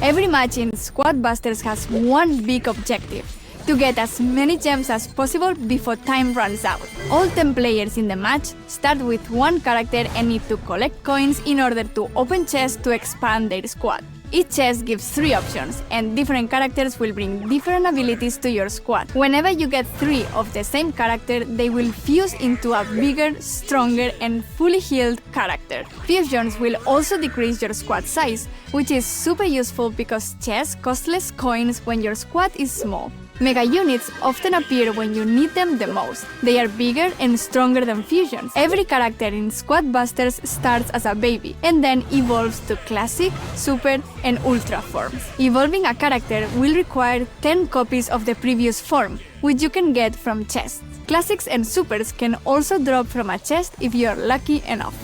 Every match in Squad Busters has one big objective: to get as many gems as possible before time runs out. All 10 players in the match start with one character and need to collect coins in order to open chests to expand their squad. Each chest gives 3 options, and different characters will bring different abilities to your squad. Whenever you get 3 of the same character, they will fuse into a bigger, stronger, and fully healed character. Fusions will also decrease your squad size, which is super useful because chests cost less coins when your squad is small. Mega units often appear when you need them the most. They are bigger and stronger than fusions. Every character in Squad Busters starts as a baby and then evolves to classic, super, and ultra forms. Evolving a character will require 10 copies of the previous form, which you can get from chests. Classics and supers can also drop from a chest if you are lucky enough.